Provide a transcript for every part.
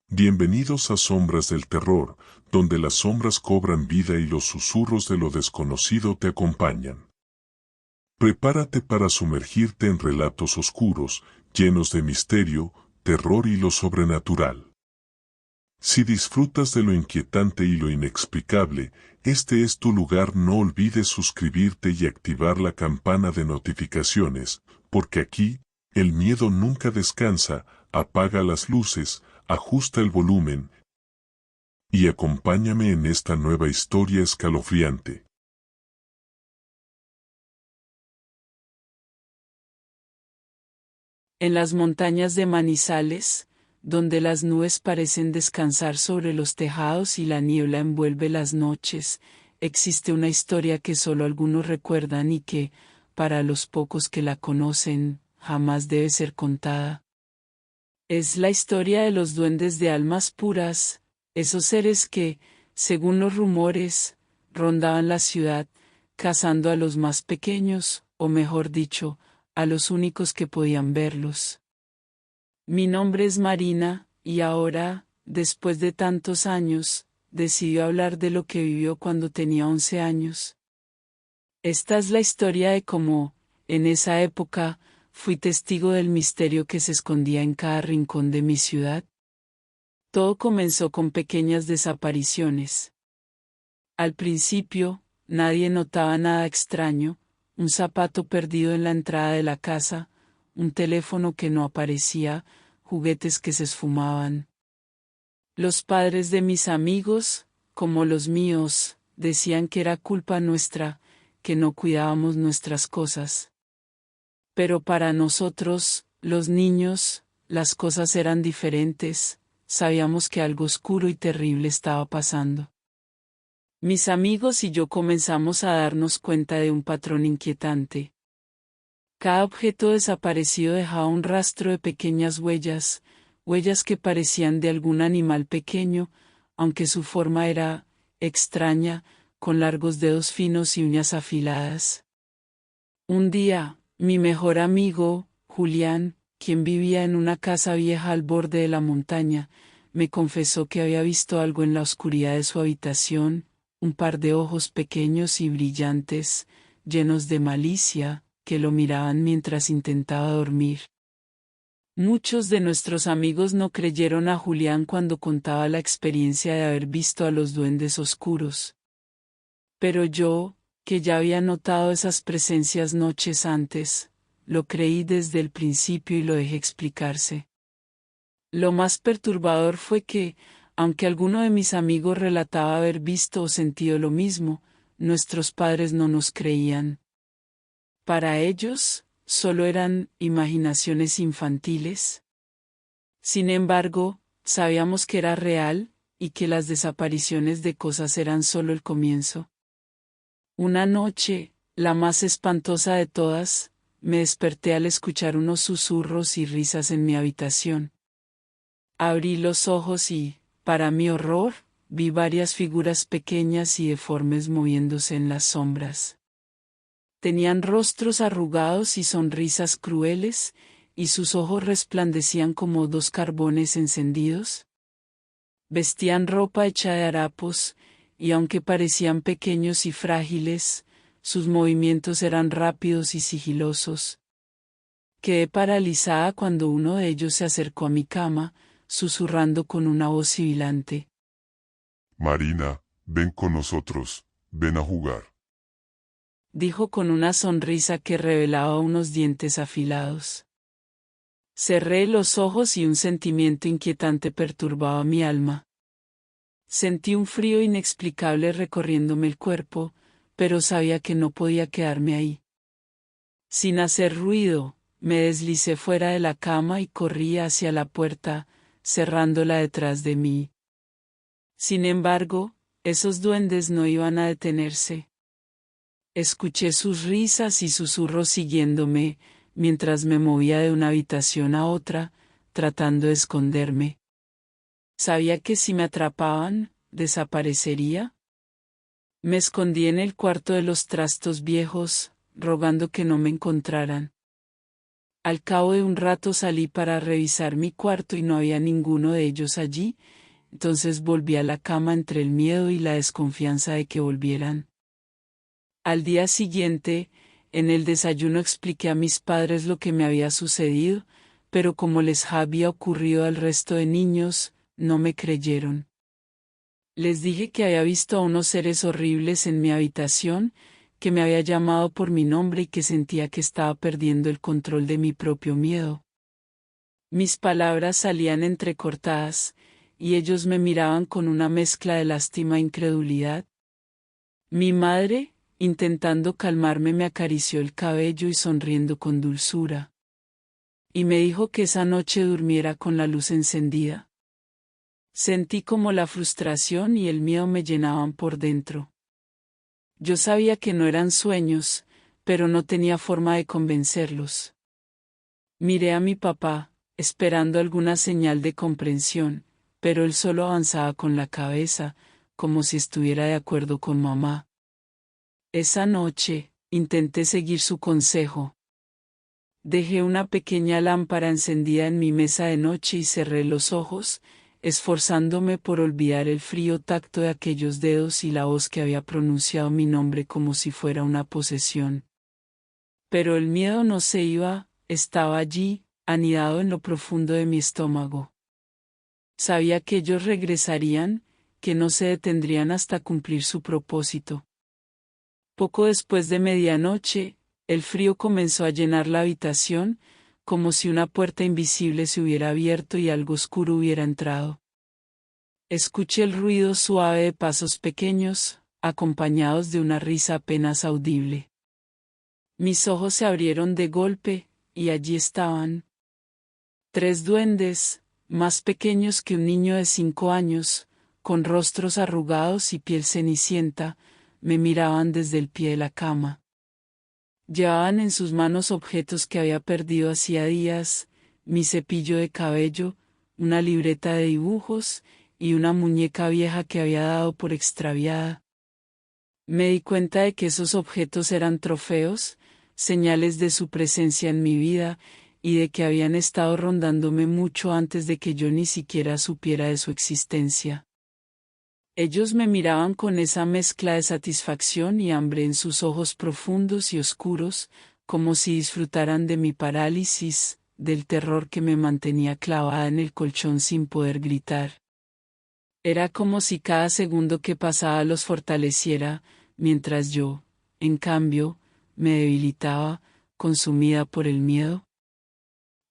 Bienvenidos a Sombras del Terror, donde las sombras cobran vida y los susurros de lo desconocido te acompañan. Prepárate para sumergirte en relatos oscuros, llenos de misterio, terror y lo sobrenatural. Si disfrutas de lo inquietante y lo inexplicable, este es tu lugar. No olvides suscribirte y activar la campana de notificaciones, porque aquí, el miedo nunca descansa. Apaga las luces, ajusta el volumen y acompáñame en esta nueva historia escalofriante. En las montañas de Manizales, donde las nubes parecen descansar sobre los tejados y la niebla envuelve las noches, existe una historia que solo algunos recuerdan y que, para los pocos que la conocen, jamás debe ser contada. Es la historia de los duendes de almas puras, esos seres que, según los rumores, rondaban la ciudad, cazando a los más pequeños, o mejor dicho, a los únicos que podían verlos. Mi nombre es Marina, y ahora, después de tantos años, decidió hablar de lo que vivió cuando tenía 11 años. Esta es la historia de cómo, en esa época, fui testigo del misterio que se escondía en cada rincón de mi ciudad. Todo comenzó con pequeñas desapariciones. Al principio, nadie notaba nada extraño, un zapato perdido en la entrada de la casa, un teléfono que no aparecía, juguetes que se esfumaban. Los padres de mis amigos, como los míos, decían que era culpa nuestra, que no cuidábamos nuestras cosas. Pero para nosotros, los niños, las cosas eran diferentes, sabíamos que algo oscuro y terrible estaba pasando. Mis amigos y yo comenzamos a darnos cuenta de un patrón inquietante. Cada objeto desaparecido dejaba un rastro de pequeñas huellas, huellas que parecían de algún animal pequeño, aunque su forma era extraña, con largos dedos finos y uñas afiladas. Un día, mi mejor amigo, Julián, quien vivía en una casa vieja al borde de la montaña, me confesó que había visto algo en la oscuridad de su habitación, un par de ojos pequeños y brillantes, llenos de malicia, que lo miraban mientras intentaba dormir. Muchos de nuestros amigos no creyeron a Julián cuando contaba la experiencia de haber visto a los duendes oscuros. Pero yo, que ya había notado esas presencias noches antes, lo creí desde el principio y lo dejé explicarse. Lo más perturbador fue que, aunque alguno de mis amigos relataba haber visto o sentido lo mismo, nuestros padres no nos creían. Para ellos, solo eran imaginaciones infantiles. Sin embargo, sabíamos que era real, y que las desapariciones de cosas eran solo el comienzo. Una noche, la más espantosa de todas, me desperté al escuchar unos susurros y risas en mi habitación. Abrí los ojos y, para mi horror, vi varias figuras pequeñas y deformes moviéndose en las sombras. Tenían rostros arrugados y sonrisas crueles, y sus ojos resplandecían como dos carbones encendidos. Vestían ropa hecha de harapos, y aunque parecían pequeños y frágiles, sus movimientos eran rápidos y sigilosos. Quedé paralizada cuando uno de ellos se acercó a mi cama, susurrando con una voz sibilante. Marina, ven con nosotros, ven a jugar. Dijo con una sonrisa que revelaba unos dientes afilados. Cerré los ojos y un sentimiento inquietante perturbaba mi alma. Sentí un frío inexplicable recorriéndome el cuerpo, pero sabía que no podía quedarme ahí. Sin hacer ruido, me deslicé fuera de la cama y corrí hacia la puerta, cerrándola detrás de mí. Sin embargo, esos duendes no iban a detenerse. Escuché sus risas y susurros siguiéndome, mientras me movía de una habitación a otra, tratando de esconderme. Sabía que si me atrapaban, desaparecería. Me escondí en el cuarto de los trastos viejos, rogando que no me encontraran. Al cabo de un rato salí para revisar mi cuarto y no había ninguno de ellos allí, entonces volví a la cama entre el miedo y la desconfianza de que volvieran. Al día siguiente, en el desayuno expliqué a mis padres lo que me había sucedido, pero como les había ocurrido al resto de niños, no me creyeron. Les dije que había visto a unos seres horribles en mi habitación, que me había llamado por mi nombre y que sentía que estaba perdiendo el control de mi propio miedo. Mis palabras salían entrecortadas, y ellos me miraban con una mezcla de lástima e incredulidad. Mi madre, intentando calmarme, me acarició el cabello y sonriendo con dulzura. Y me dijo que esa noche durmiera con la luz encendida. Sentí como la frustración y el miedo me llenaban por dentro. Yo sabía que no eran sueños, pero no tenía forma de convencerlos. Miré a mi papá, esperando alguna señal de comprensión, pero él solo avanzaba con la cabeza, como si estuviera de acuerdo con mamá. Esa noche, intenté seguir su consejo. Dejé una pequeña lámpara encendida en mi mesa de noche y cerré los ojos, esforzándome por olvidar el frío tacto de aquellos dedos y la voz que había pronunciado mi nombre como si fuera una posesión. Pero el miedo no se iba, estaba allí, anidado en lo profundo de mi estómago. Sabía que ellos regresarían, que no se detendrían hasta cumplir su propósito. Poco después de medianoche, el frío comenzó a llenar la habitación, como si una puerta invisible se hubiera abierto y algo oscuro hubiera entrado. Escuché el ruido suave de pasos pequeños, acompañados de una risa apenas audible. Mis ojos se abrieron de golpe, y allí estaban. 3 duendes, más pequeños que un niño de 5 años, con rostros arrugados y piel cenicienta, me miraban desde el pie de la cama. Llevaban en sus manos objetos que había perdido hacía días, mi cepillo de cabello, una libreta de dibujos, y una muñeca vieja que había dado por extraviada. Me di cuenta de que esos objetos eran trofeos, señales de su presencia en mi vida, y de que habían estado rondándome mucho antes de que yo ni siquiera supiera de su existencia. Ellos me miraban con esa mezcla de satisfacción y hambre en sus ojos profundos y oscuros, como si disfrutaran de mi parálisis, del terror que me mantenía clavada en el colchón sin poder gritar. Era como si cada segundo que pasaba los fortaleciera, mientras yo, en cambio, me debilitaba, consumida por el miedo.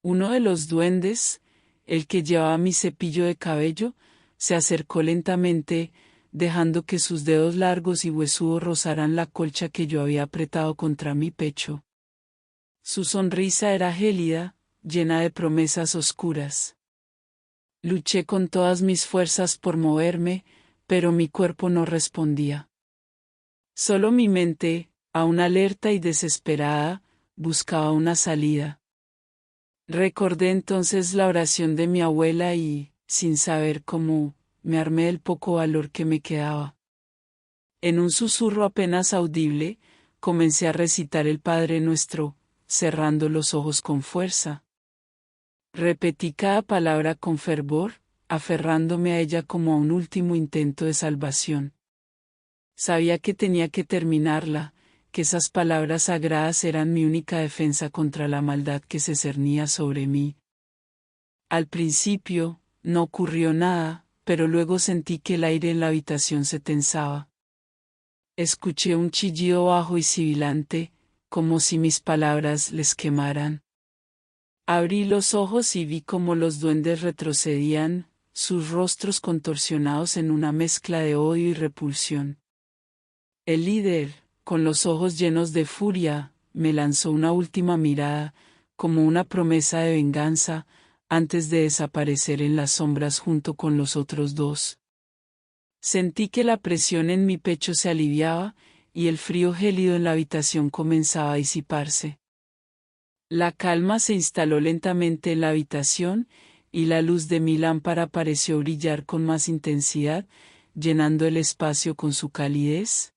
Uno de los duendes, el que llevaba mi cepillo de cabello, se acercó lentamente, dejando que sus dedos largos y huesudos rozaran la colcha que yo había apretado contra mi pecho. Su sonrisa era gélida, llena de promesas oscuras. Luché con todas mis fuerzas por moverme, pero mi cuerpo no respondía. Solo mi mente, aún alerta y desesperada, buscaba una salida. Recordé entonces la oración de mi abuela y, sin saber cómo, me armé el poco valor que me quedaba. En un susurro apenas audible, comencé a recitar el Padre Nuestro, cerrando los ojos con fuerza. Repetí cada palabra con fervor, aferrándome a ella como a un último intento de salvación. Sabía que tenía que terminarla, que esas palabras sagradas eran mi única defensa contra la maldad que se cernía sobre mí. Al principio, no ocurrió nada, pero luego sentí que el aire en la habitación se tensaba. Escuché un chillido bajo y sibilante, como si mis palabras les quemaran. Abrí los ojos y vi cómo los duendes retrocedían, sus rostros contorsionados en una mezcla de odio y repulsión. El líder, con los ojos llenos de furia, me lanzó una última mirada, como una promesa de venganza, antes de desaparecer en las sombras junto con los otros 2. Sentí que la presión en mi pecho se aliviaba, y el frío gélido en la habitación comenzaba a disiparse. La calma se instaló lentamente en la habitación, y la luz de mi lámpara pareció brillar con más intensidad, llenando el espacio con su calidez.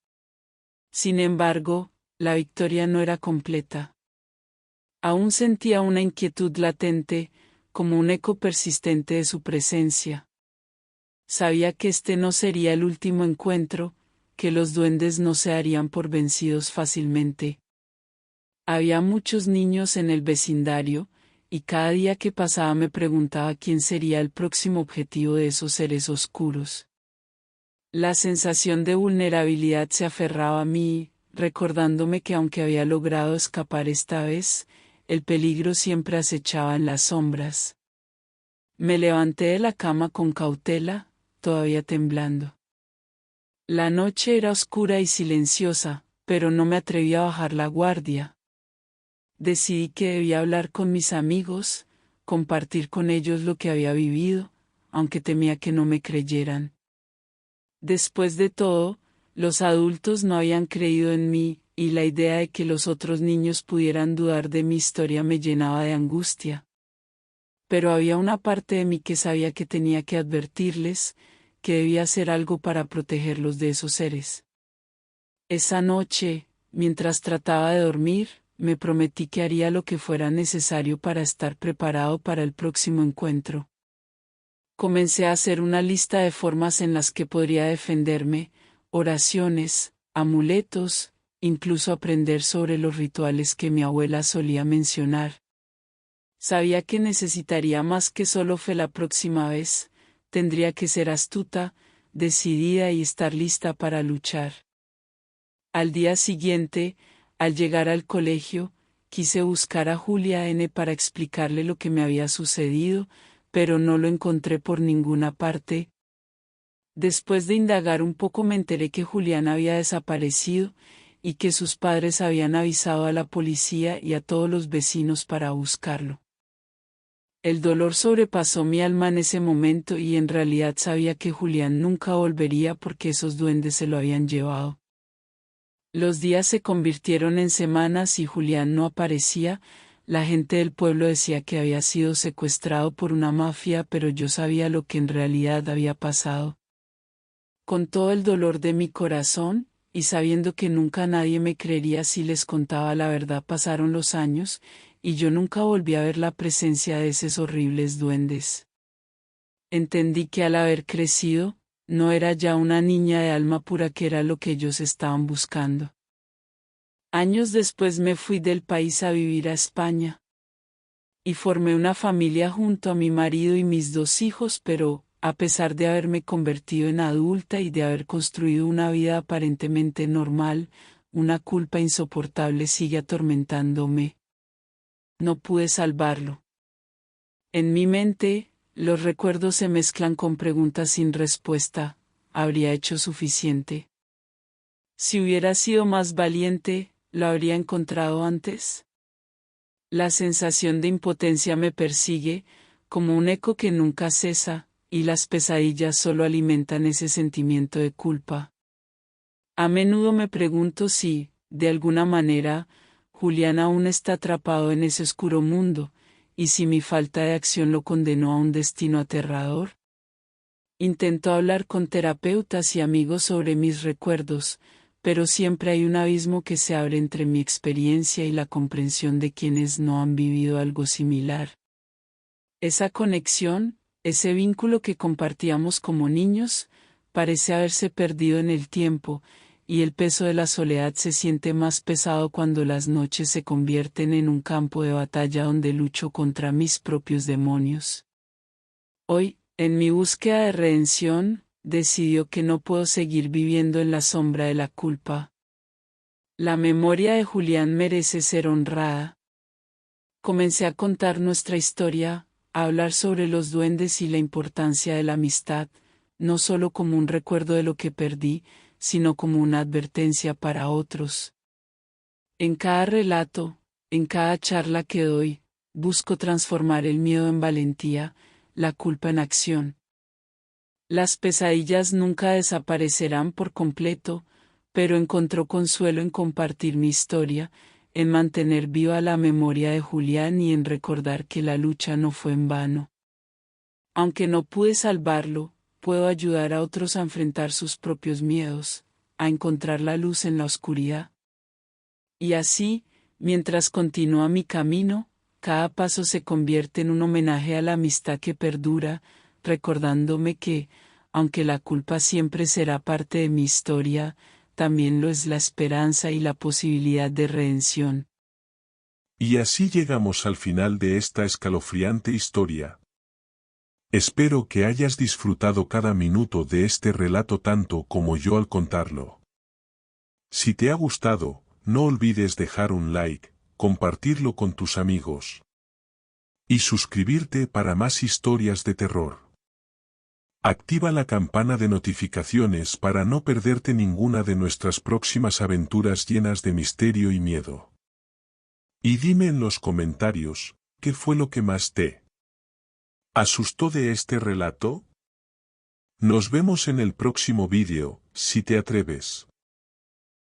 Sin embargo, la victoria no era completa. Aún sentía una inquietud latente, como un eco persistente de su presencia. Sabía que este no sería el último encuentro, que los duendes no se darían por vencidos fácilmente. Había muchos niños en el vecindario, y cada día que pasaba me preguntaba quién sería el próximo objetivo de esos seres oscuros. La sensación de vulnerabilidad se aferraba a mí, recordándome que aunque había logrado escapar esta vez, el peligro siempre acechaba en las sombras. Me levanté de la cama con cautela, todavía temblando. La noche era oscura y silenciosa, pero no me atreví a bajar la guardia. Decidí que debía hablar con mis amigos, compartir con ellos lo que había vivido, aunque temía que no me creyeran. Después de todo, los adultos no habían creído en mí, y la idea de que los otros niños pudieran dudar de mi historia me llenaba de angustia. Pero había una parte de mí que sabía que tenía que advertirles, que debía hacer algo para protegerlos de esos seres. Esa noche, mientras trataba de dormir, me prometí que haría lo que fuera necesario para estar preparado para el próximo encuentro. Comencé a hacer una lista de formas en las que podría defenderme, oraciones, amuletos, incluso aprender sobre los rituales que mi abuela solía mencionar. Sabía que necesitaría más que solo fe la próxima vez, tendría que ser astuta, decidida y estar lista para luchar. Al día siguiente, al llegar al colegio, quise buscar a Julia N. para explicarle lo que me había sucedido, pero no lo encontré por ninguna parte. Después de indagar un poco me enteré que Julián había desaparecido, y que sus padres habían avisado a la policía y a todos los vecinos para buscarlo. El dolor sobrepasó mi alma en ese momento y en realidad sabía que Julián nunca volvería porque esos duendes se lo habían llevado. Los días se convirtieron en semanas y Julián no aparecía. La gente del pueblo decía que había sido secuestrado por una mafia, pero yo sabía lo que en realidad había pasado. Con todo el dolor de mi corazón, y sabiendo que nunca nadie me creería si les contaba la verdad, pasaron los años, y yo nunca volví a ver la presencia de esos horribles duendes. Entendí que al haber crecido, no era ya una niña de alma pura, que era lo que ellos estaban buscando. Años después me fui del país a vivir a España. Y formé una familia junto a mi marido y mis 2 hijos, pero, a pesar de haberme convertido en adulta y de haber construido una vida aparentemente normal, una culpa insoportable sigue atormentándome. No pude salvarlo. En mi mente, los recuerdos se mezclan con preguntas sin respuesta. ¿Habría hecho suficiente? Si hubiera sido más valiente, ¿lo habría encontrado antes? La sensación de impotencia me persigue, como un eco que nunca cesa, y las pesadillas solo alimentan ese sentimiento de culpa. A menudo me pregunto si, de alguna manera, Julián aún está atrapado en ese oscuro mundo, y si mi falta de acción lo condenó a un destino aterrador. Intento hablar con terapeutas y amigos sobre mis recuerdos, pero siempre hay un abismo que se abre entre mi experiencia y la comprensión de quienes no han vivido algo similar. Esa conexión, ese vínculo que compartíamos como niños, parece haberse perdido en el tiempo, y el peso de la soledad se siente más pesado cuando las noches se convierten en un campo de batalla donde lucho contra mis propios demonios. Hoy, en mi búsqueda de redención, decidió que no puedo seguir viviendo en la sombra de la culpa. La memoria de Julián merece ser honrada. Comencé a contar nuestra historia, a hablar sobre los duendes y la importancia de la amistad, no solo como un recuerdo de lo que perdí, sino como una advertencia para otros. En cada relato, en cada charla que doy, busco transformar el miedo en valentía, la culpa en acción. Las pesadillas nunca desaparecerán por completo, pero encontró consuelo en compartir mi historia, en mantener viva la memoria de Julián y en recordar que la lucha no fue en vano. Aunque no pude salvarlo, puedo ayudar a otros a enfrentar sus propios miedos, a encontrar la luz en la oscuridad. Y así, Mientras continúa mi camino, cada paso se convierte en un homenaje a la amistad que perdura, recordándome que, aunque la culpa siempre será parte de mi historia, también lo es la esperanza y la posibilidad de redención. Y así llegamos al final de esta escalofriante historia. Espero que hayas disfrutado cada minuto de este relato tanto como yo al contarlo. Si te ha gustado, no olvides dejar un like, compartirlo con tus amigos y suscribirte para más historias de terror. Activa la campana de notificaciones para no perderte ninguna de nuestras próximas aventuras llenas de misterio y miedo. Y dime en los comentarios, ¿qué fue lo que más te asustó de este relato? Nos vemos en el próximo vídeo, si te atreves.